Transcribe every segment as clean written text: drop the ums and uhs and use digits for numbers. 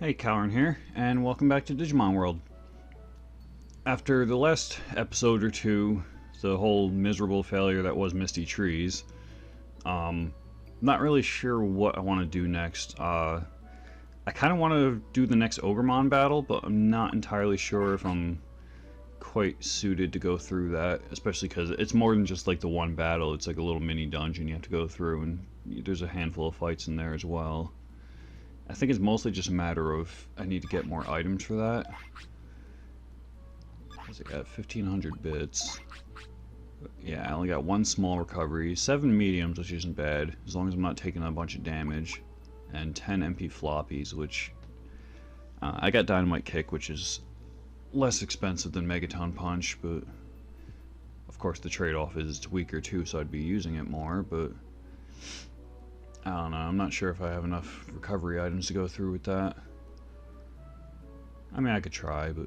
Hey, Cowern here, and welcome back to Digimon World. After the last episode or two, the whole miserable failure that was Misty Trees, not really sure what I want to do next. I kind of want to do the next Ogremon battle, but I'm not entirely sure if I'm quite suited to go through that, especially because it's more than just like the one battle. It's like a little mini dungeon you have to go through, and there's a handful of fights in there as well. I think it's mostly just a matter of I need to get more items for that. I got 1,500 bits. Yeah, I only got one small recovery, 7 mediums, which isn't bad, as long as I'm not taking a bunch of damage, and 10 MP floppies, which I got Dynamite Kick, which is less expensive than Megaton Punch, but of course the trade-off is it's weaker too, so I'd be using it more, but I don't know, I'm not sure if I have enough recovery items to go through with that. I mean, I could try, but...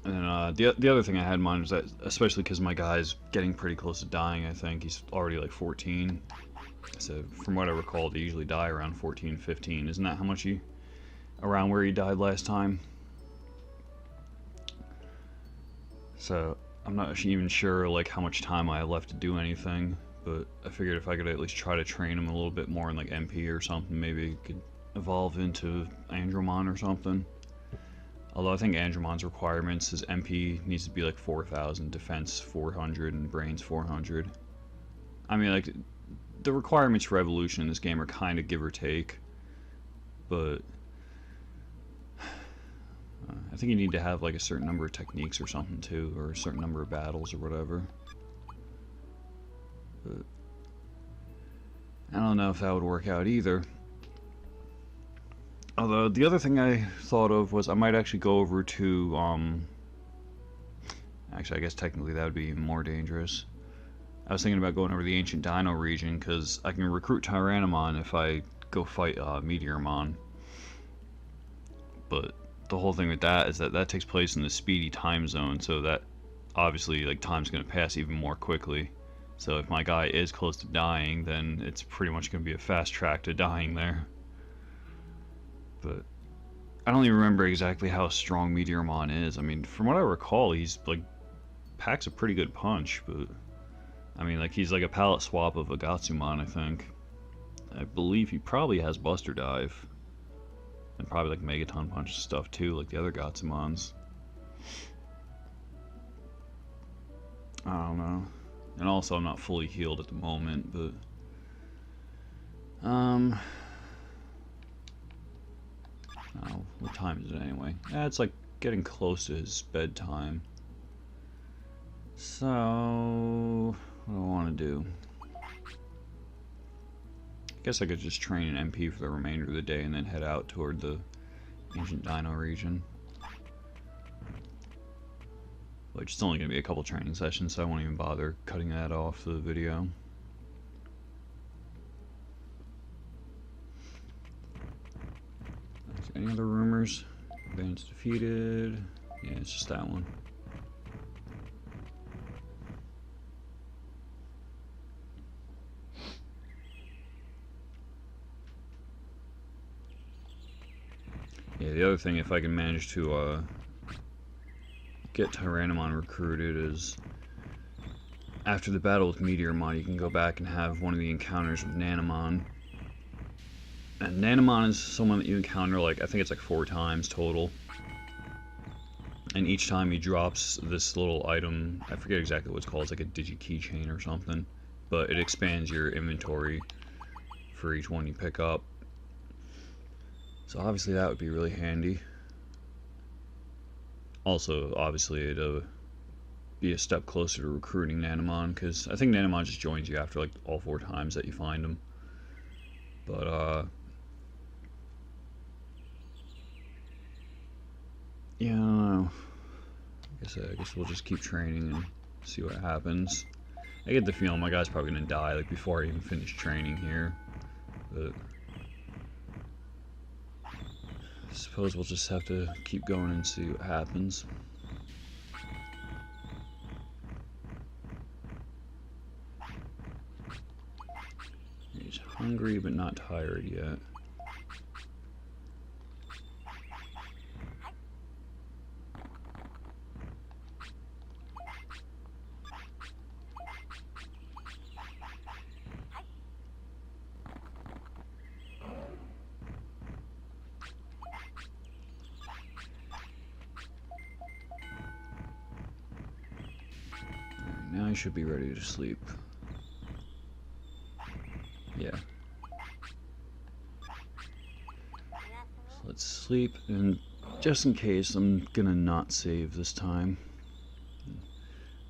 And then the other thing I had in mind was that, especially because my guy's getting pretty close to dying, I think. He's already like 14. So from what I recall, they usually die around 14, 15. Isn't that how much he... around where he died last time? So I'm not even sure like how much time I have left to do anything. But I figured if I could at least try to train him a little bit more in like MP or something, maybe it could evolve into Andromon or something. Although I think Andromon's requirements is MP needs to be like 4,000, defense 400, and brains 400. I mean, like, the requirements for evolution in this game are kind of give or take, but I think you need to have like a certain number of techniques or something too, or a certain number of battles or whatever. But I don't know if that would work out either. Although, the other thing I thought of was I might actually go over to, actually, I guess technically that would be even more dangerous. I was thinking about going over the Ancient Dino region, because I can recruit Tyrannomon if I go fight Meteormon. But the whole thing with that is that that takes place in the speedy time zone, so that obviously, like, time's going to pass even more quickly. So if my guy is close to dying, then it's pretty much going to be a fast track to dying there. But I don't even remember exactly how strong Meteormon is. I mean, from what I recall, he's like packs a pretty good punch, but I mean, like, he's like a palette swap of a Gatsumon, I think. I believe he probably has Buster Dive, and probably like Megaton Punch and stuff too, like the other Gatsumons. I don't know. And also, I'm not fully healed at the moment, but oh, what time is it anyway? Yeah, it's like getting close to his bedtime. So, what do I want to do? I guess I could just train an MP for the remainder of the day and then head out toward the Ancient Dino region. Which is only going to be a couple training sessions, so I won't even bother cutting that off the video. Any other rumors? Band's defeated. Yeah, it's just that one. Yeah, the other thing, if I can manage to get Tyrannomon recruited, is after the battle with Meteormon, you can go back and have one of the encounters with Nanomon. And Nanomon is someone that you encounter, like, I think it's like 4 times total. And each time he drops this little item, I forget exactly what it's called, it's like a Digi Keychain or something. But it expands your inventory for each one you pick up. So obviously that would be really handy. Also, obviously, it'd be a step closer to recruiting Nanomon, because I think Nanomon just joins you after like all 4 times that you find him. But yeah, I don't know. I guess we'll just keep training and see what happens. I get the feeling my guy's probably gonna die like before I even finish training here. But I suppose we'll just have to keep going and see what happens. He's hungry but not tired yet. I should be ready to sleep. Yeah. So let's sleep, and just in case, I'm gonna not save this time.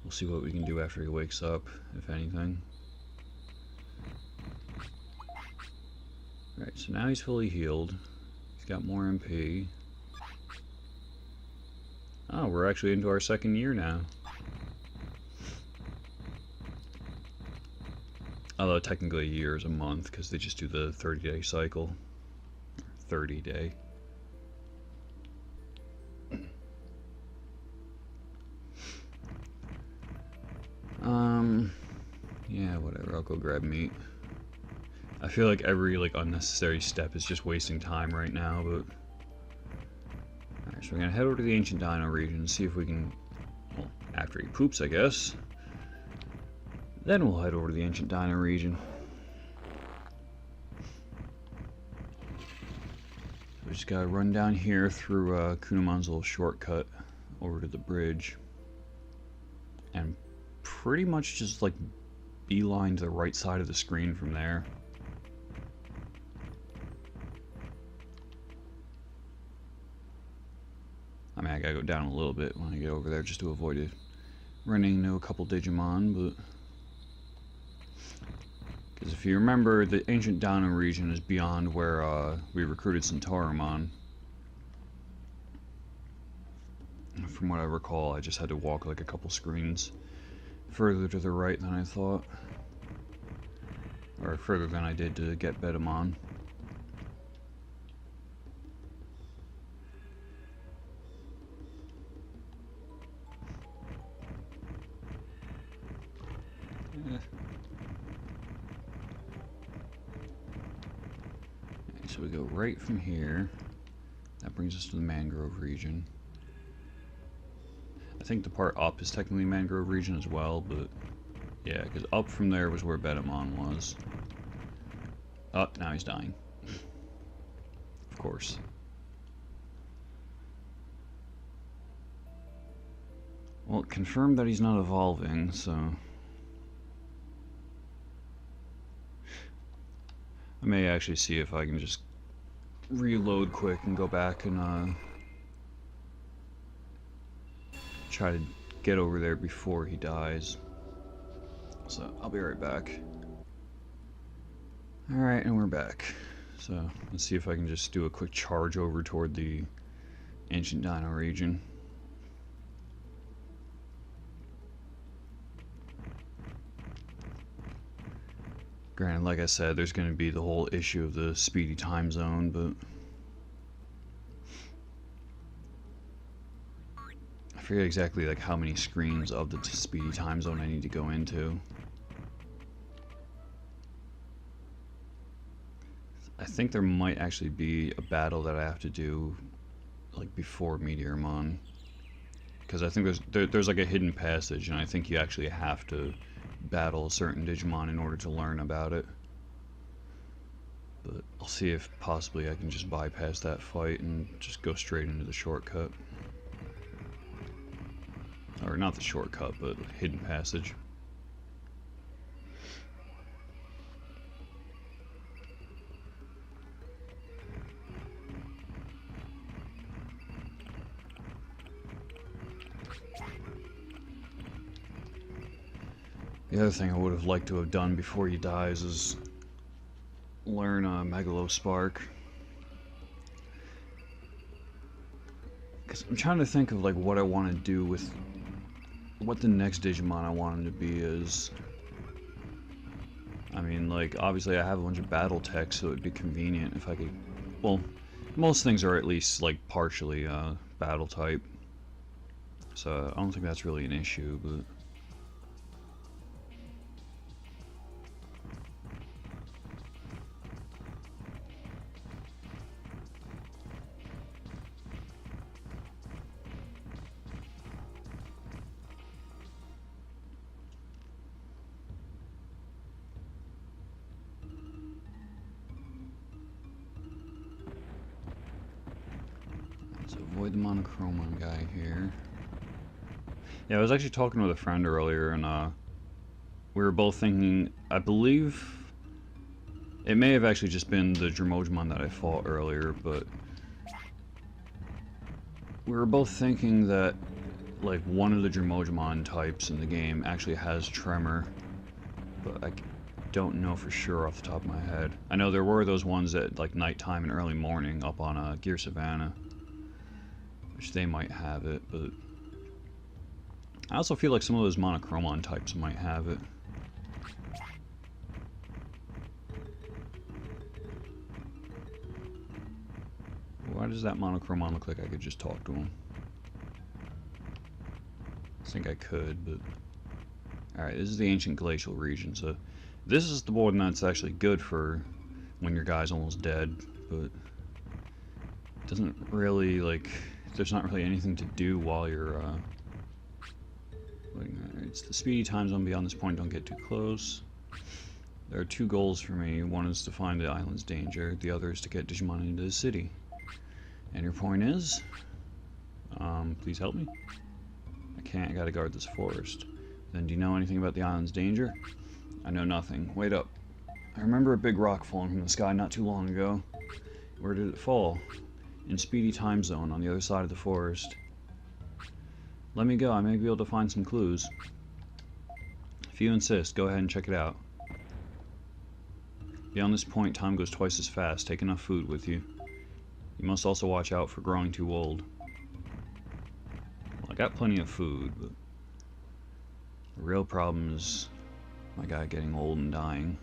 We'll see what we can do after he wakes up, if anything. Alright, so now he's fully healed. He's got more MP. Oh, we're actually into our second year now. Although technically a year is a month, because they just do the 30-day cycle. 30-day. Yeah, whatever, I'll go grab meat. I feel like every, unnecessary step is just wasting time right now, but... Alright, so we're gonna head over to the Ancient Dino region and see if we can... Well, after he poops, I guess. Then we'll head over to the Ancient Dino region. So we just gotta run down here through Kunamon's little shortcut over to the bridge. And pretty much just, beeline to the right side of the screen from there. I mean, I gotta go down a little bit when I get over there just to avoid it running into a couple Digimon, but... Because if you remember, the Ancient Dino region is beyond where we recruited some Tyrannomon. From what I recall, I just had to walk a couple screens further to the right than I thought. Or further than I did to get Betamon. So we go right from here. That brings us to the Mangrove region. I think the part up is technically Mangrove region as well, but yeah, because up from there was where Betamon was. Oh, now he's dying. Of course. Well, it confirmed that he's not evolving, so... I may actually see if I can just reload quick and go back and try to get over there before he dies. So I'll be right back. Alright, and we're back. So let's see if I can just do a quick charge over toward the Ancient Dino region. Granted, like I said, there's going to be the whole issue of the speedy time zone, but I forget exactly how many screens of the speedy time zone I need to go into. I think there might actually be a battle that I have to do before Meteormon, because I think there's a hidden passage, and I think you actually have to battle a certain Digimon in order to learn about it. But I'll see if possibly I can just bypass that fight and just go straight into the shortcut. Or not the shortcut, but hidden passage. The other thing I would have liked to have done before he dies is learn Megalospark. Because I'm trying to think of what I want to do with what the next Digimon I want him to be is. I mean, obviously I have a bunch of battle tech, so it would be convenient if I could... Well, most things are at least, partially battle type. So I don't think that's really an issue, but... Avoid the monochromon guy here. Yeah, I was actually talking with a friend earlier, and we were both thinking, I believe it may have actually just been the Digimon that I fought earlier, but we were both thinking that like one of the Digimon types in the game actually has tremor, but I don't know for sure off the top of my head. I know there were those ones at like nighttime and early morning up on Gear Savannah, which they might have it, but I also feel like some of those Monochromon types might have it. Why does that Monochromon look like I could just talk to him? I think I could, but... Alright, this is the ancient glacial region, so this is the one that's actually good for when your guy's almost dead, but it doesn't really, like, there's not really anything to do while you're, it's the speedy time zone beyond this point, don't get too close. There are two goals for me. One is to find the island's danger, the other is to get Digimon into the city. And your point is? Please help me? I can't, I gotta guard this forest. Then do you know anything about the island's danger? I know nothing. Wait up. I remember a big rock falling from the sky not too long ago. Where did it fall? In Speedy Time Zone on the other side of the forest. Let me go, I may be able to find some clues. If you insist, go ahead and check it out. Beyond this point, time goes twice as fast. Take enough food with you. You must also watch out for growing too old. Well, I got plenty of food, but the real problem is my guy getting old and dying.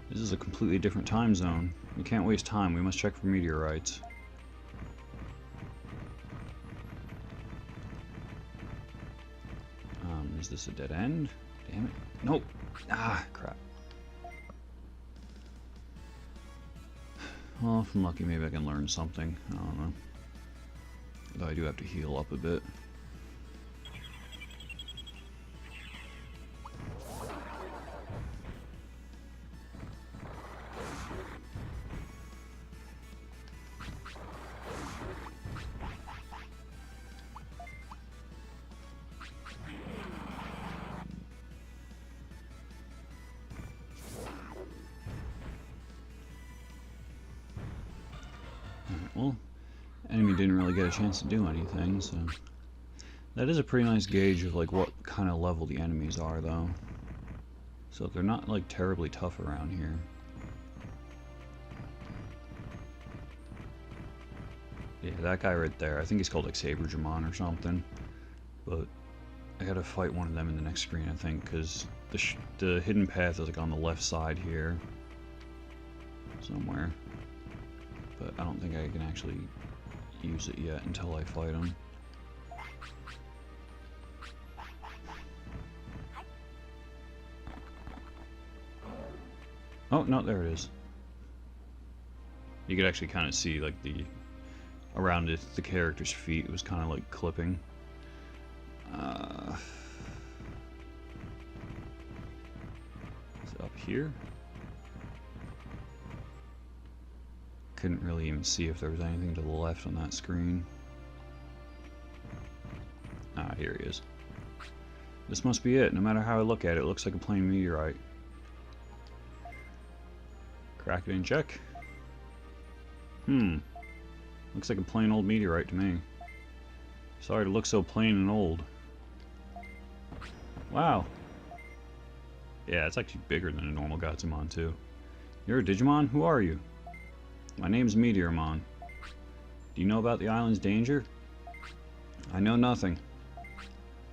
This is a completely different time zone. We can't waste time. We must check for meteorites. Is this a dead end? Damn it. Nope. Ah, crap. Well, if I'm lucky, maybe I can learn something. I don't know. Though I do have to heal up a bit. Well, enemy didn't really get a chance to do anything, so that is a pretty nice gauge of like what kind of level the enemies are, though. So they're not like terribly tough around here. Yeah, that guy right there, I think he's called like Saberjamon or something, but I gotta fight one of them in the next screen, I think, because the hidden path is like on the left side here somewhere. But I don't think I can actually use it yet until I fight him. Oh, no, there it is. You could actually kind of see, like, the... around it, the character's feet, it was kind of, like, clipping. Is it up here? Couldn't really even see if there was anything to the left on that screen. Ah, here he is. This must be it. No matter how I look at it, it looks like a plain meteorite. Crack it and check. Looks like a plain old meteorite to me. Sorry to look so plain and old. Wow. Yeah, it's actually bigger than a normal Gatsumon too. You're a Digimon? Who are you? My name's Meteormon. Do you know about the island's danger? I know nothing.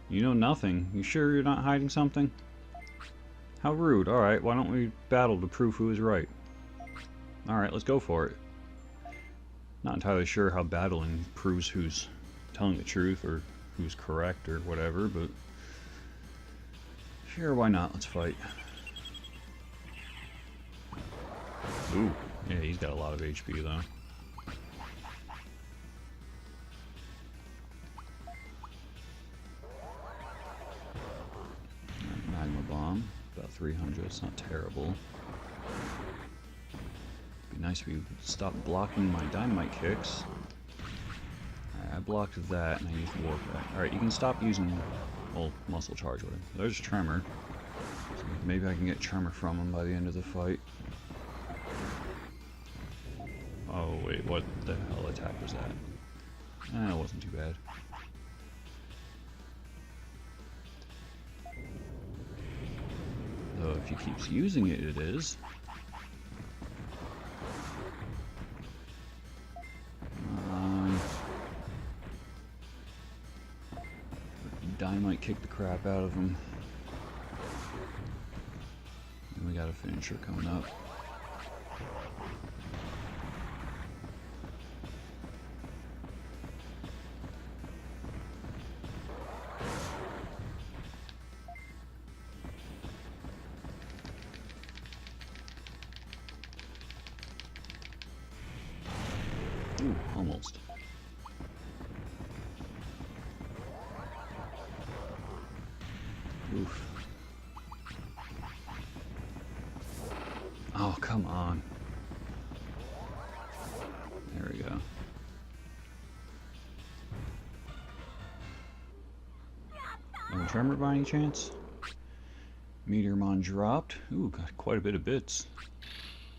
You know nothing? You sure you're not hiding something? How rude. Alright, why don't we battle to prove who is right? Alright, let's go for it. Not entirely sure how battling proves who's telling the truth or who's correct or whatever, but sure, why not? Let's fight. Ooh. Yeah, he's got a lot of HP though. Magma Bomb, about 300, it's not terrible. Be nice if you stop blocking my dynamite kicks. I blocked that and I used Warp. Alright, you can stop using, well, Muscle Charge. Whatever. There's Tremor. So maybe I can get Tremor from him by the end of the fight. Oh wait, what the hell attack was that? It wasn't too bad. Though if he keeps using it, it is. Dynamite kick the crap out of him. And we got a finisher coming up. Ooh, almost. Oof. Oh, come on. There we go. No Tremor by any chance? Meteormon dropped. Ooh, got quite a bit of bits.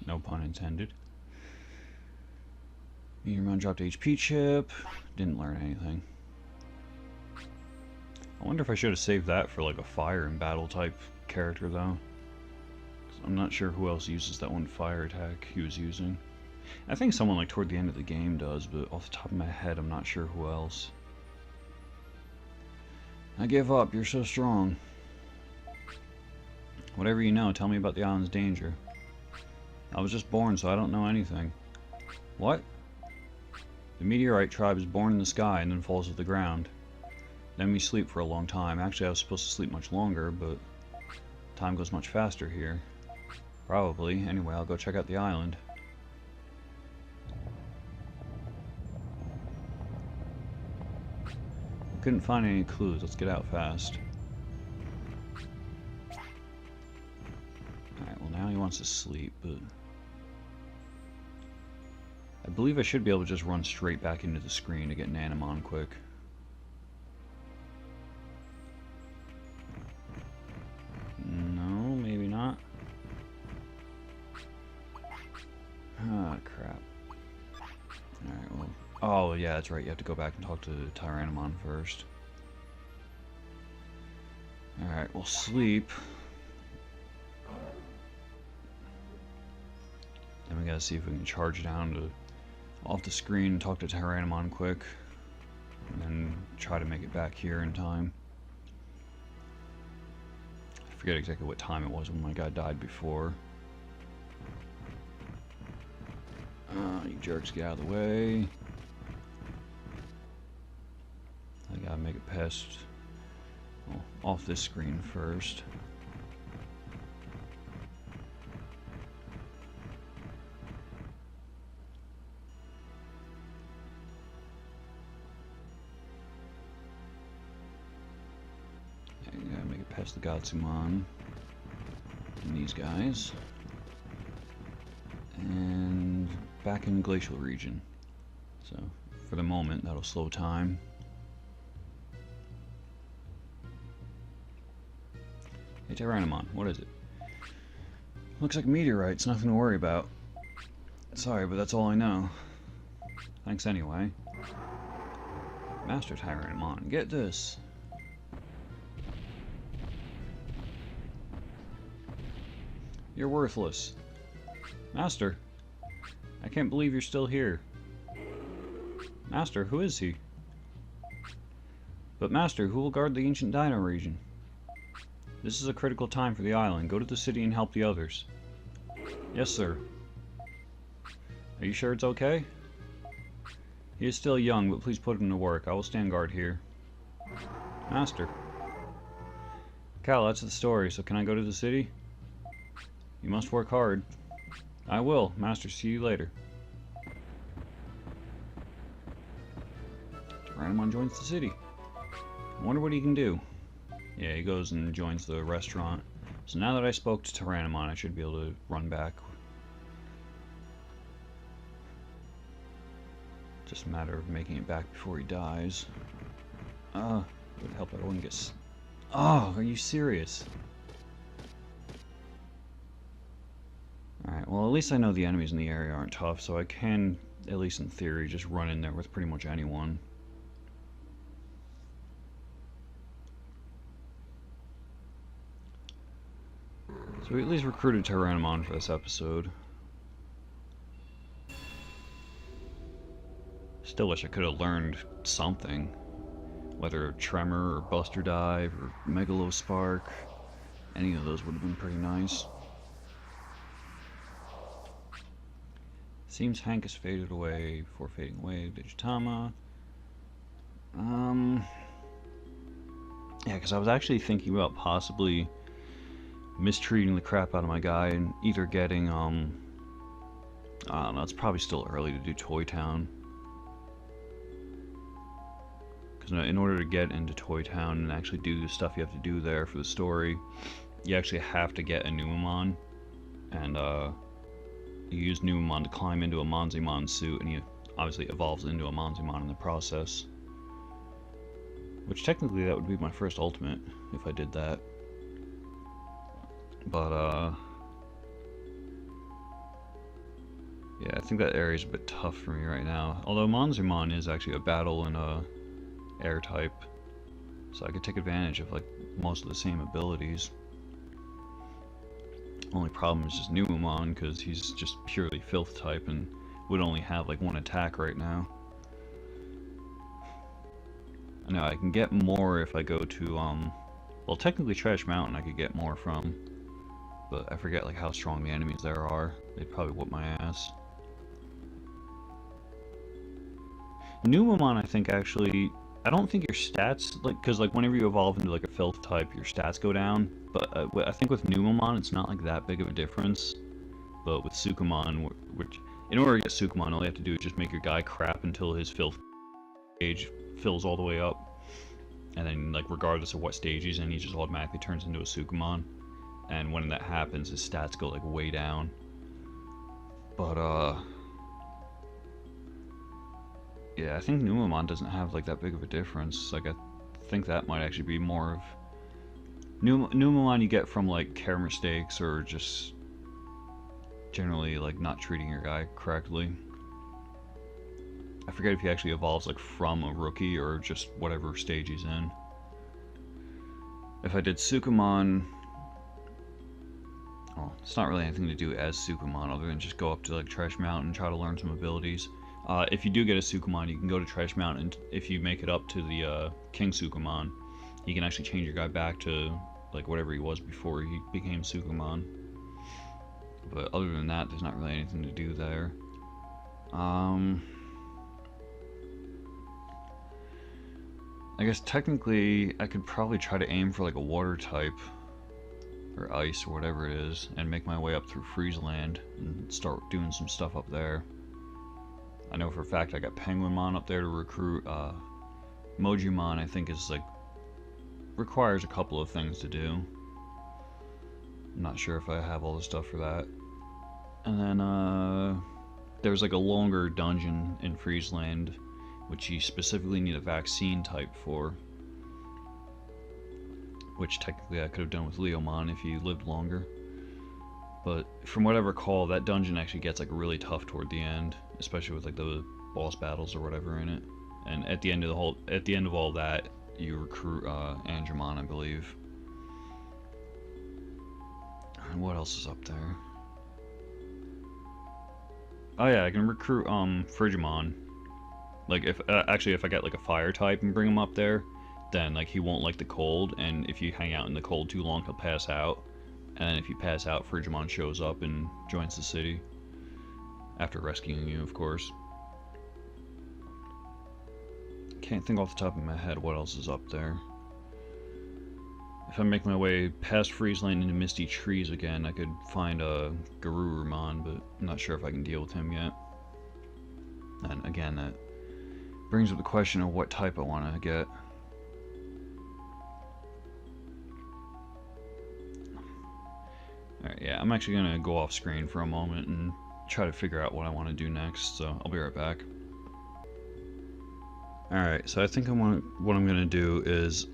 No pun intended. Meteormon dropped HP chip. Didn't learn anything. I wonder if I should have saved that for like a fire and battle type character though. 'Cause I'm not sure who else uses that one fire attack he was using. I think someone like toward the end of the game does, but off the top of my head I'm not sure who else. I give up, you're so strong. Whatever you know, tell me about the island's danger. I was just born, so I don't know anything. What? The meteorite tribe is born in the sky and then falls to the ground. Then we sleep for a long time. Actually, I was supposed to sleep much longer, but time goes much faster here. Probably. Anyway, I'll go check out the island. Couldn't find any clues. Let's get out fast. Alright, well now he wants to sleep, but I believe I should be able to just run straight back into the screen to get Nanomon quick. No, maybe not. Ah, crap. Alright, well... Oh, yeah, that's right. You have to go back and talk to Tyrannomon first. Alright, we'll sleep. Then we gotta see if we can charge down to off the screen and talk to Tyrannomon quick. And then try to make it back here in time. I forget exactly what time it was when my guy died before. You jerks, get out of the way. I gotta make it past, well, off this screen first. I gotta make it past the Godsumon and these guys. And back in the glacial region. So, for the moment, that'll slow time. Hey Tyrannomon, what is it? Looks like a meteorite, it's nothing to worry about. Sorry, but that's all I know. Thanks anyway. Master Tyrannomon, get this. You're worthless. Master, I can't believe you're still here. Master, who is he? But Master, who will guard the ancient Dino region? This is a critical time for the island. Go to the city and help the others. Yes, sir. Are you sure it's okay? He is still young, but please put him to work. I will stand guard here. Master. Cal, that's the story, so can I go to the city? You must work hard. I will. Master, see you later. Tyrannomon joins the city. I wonder what he can do. Yeah, he goes and joins the restaurant. So now that I spoke to Tyrannomon, I should be able to run back. Just a matter of making it back before he dies. It would help if I wouldn't get... Oh, are you serious? Alright, well at least I know the enemies in the area aren't tough, so I can, at least in theory, just run in there with pretty much anyone. So we at least recruited Tyrannomon for this episode. Still wish I could have learned something. Whether Tremor or Buster Dive or Megalospark. Any of those would have been pretty nice. Seems Hank has faded away before fading away. Digitama. Yeah, because I was actually thinking about possibly mistreating the crap out of my guy and either getting, I don't know, it's probably still early to do Toy Town. Because in order to get into Toy Town and actually do the stuff you have to do there for the story, you actually have to get a Leomon, and you use Leomon to climb into a Monzimon suit, and he obviously evolves into a Monzimon in the process. Which technically that would be my first ultimate, if I did that. But, yeah, I think that area's a bit tough for me right now. Although Monzimon is actually a battle in air type, so I could take advantage of, like, most of the same abilities. Only problem is just Leomon, because he's just purely filth type and would only have, like, one attack right now. I know I can get more if I go to, well, technically Trash Mountain I could get more from, but I forget, like, how strong the enemies there are. They'd probably whoop my ass. Leomon, I think, actually, I don't think your stats, like, because, like, whenever you evolve into, like, a filth type, your stats go down, but I think with Leomon, it's not, like, that big of a difference. But with Sukamon, which, in order to get Sukamon, all you have to do is just make your guy crap until his filth stage fills all the way up, and then, like, regardless of what stage he's in, he just automatically turns into a Sukamon. And when that happens, his stats go, like, way down. But, yeah, I think Leomon doesn't have, like, that big of a difference. Like, I think that might actually be more of... Leomon you get from, like, care mistakes or just generally, like, not treating your guy correctly. I forget if he actually evolves, like, from a rookie or just whatever stage he's in. If I did Sukamon... Well, it's not really anything to do as Sukamon other than just go up to, like, Trash Mountain and try to learn some abilities. If you do get a Sukamon, you can go to Trash Mountain, and if you make it up to the King Sukamon, you can actually change your guy back to, like, whatever he was before he became Sukamon. But other than that, there's not really anything to do there. I guess technically I could probably try to aim for, like, a water type or ice or whatever it is and make my way up through Freezeland and start doing some stuff up there. I know for a fact I got Penguinmon up there to recruit. Mojimon I think is, like, requires a couple of things to do. I'm not sure if I have all the stuff for that. And then there's, like, a longer dungeon in Freezeland which you specifically need a vaccine type for, which technically I could have done with Leomon if he lived longer. But from what I recall, that dungeon actually gets, like, really tough toward the end, especially with, like, the boss battles or whatever in it. And at the end of all that, you recruit Andromon, I believe. And what else is up there? Oh yeah, I can recruit Frigimon. Like, if actually if I get, like, a fire type and bring him up there, then, like, he won't like the cold, and if you hang out in the cold too long, he'll pass out. And if you pass out, Frigimon shows up and joins the city. After rescuing you, of course. Can't think off the top of my head what else is up there. If I make my way past Freezeland into Misty Trees again, I could find a Garurumon, but I'm not sure if I can deal with him yet. And again, that brings up the question of what type I want to get. Alright, yeah, I'm actually going to go off screen for a moment and try to figure out what I want to do next, so I'll be right back. Alright, so I think what I'm gonna do is,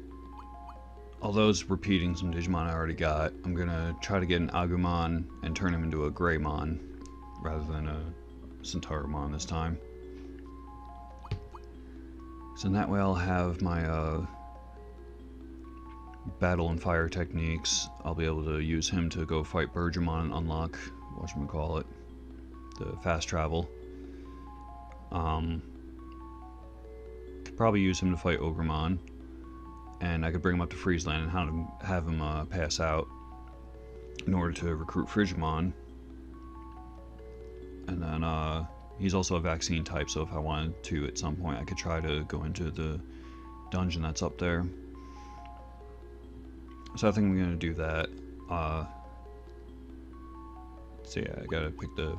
although it's repeating some Digimon I already got, I'm gonna try to get an Agumon and turn him into a Greymon rather than a Centauromon this time. So in that way I'll have my battle and fire techniques. I'll be able to use him to go fight Bergamon and unlock, whatchamacallit, the fast travel. Could probably use him to fight Ogremon, and I could bring him up to Friesland and have him pass out in order to recruit Frigimon. And then he's also a vaccine type, so if I wanted to at some point I could try to go into the dungeon that's up there. So I think I'm gonna do that. So yeah, I gotta pick the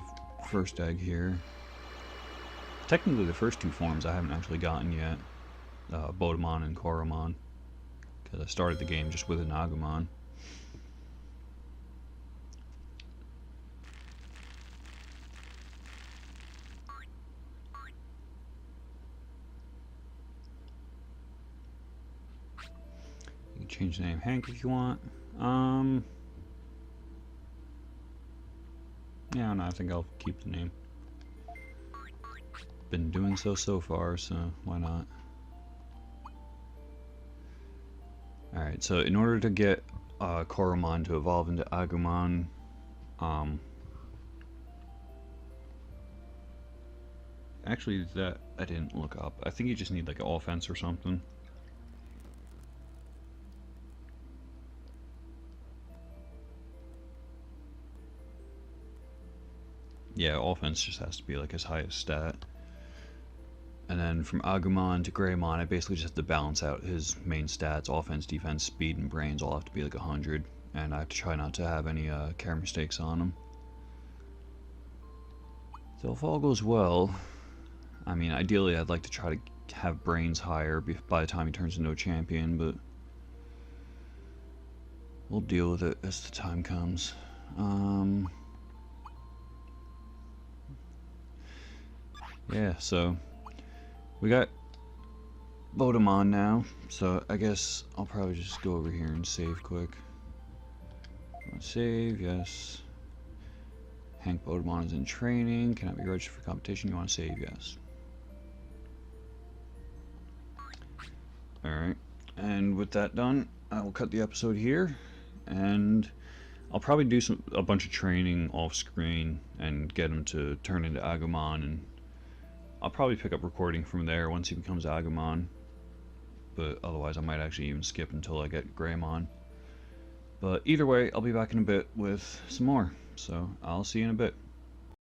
first egg here. Technically the first two forms I haven't actually gotten yet. Bodemon and Koromon. Because I started the game just with an Agumon. You can change the name Hank if you want. Yeah, no, I think I'll keep the name. Been doing so far, so why not? Alright, so in order to get Koromon to evolve into Agumon, actually that I didn't look up. I think you just need like an offense or something. Yeah, offense just has to be like his highest stat. And then from Agumon to Greymon, I basically just have to balance out his main stats. Offense, defense, speed, and brains all have to be like 100. And I have to try not to have any care mistakes on them. So if all goes well, I mean, ideally I'd like to try to have brains higher by the time he turns into a champion, but we'll deal with it as the time comes. Yeah, so we got Bodemon now, so I guess I'll probably just go over here and save quick. Save, yes. Hank Bodemon is in training. Cannot be registered for competition. You want to save, yes. Alright, and with that done, I will cut the episode here, and I'll probably do a bunch of training off screen and get him to turn into Agumon, and I'll probably pick up recording from there once he becomes Agumon, but otherwise I might actually even skip until I get Greymon. But either way, I'll be back in a bit with some more, so I'll see you in a bit.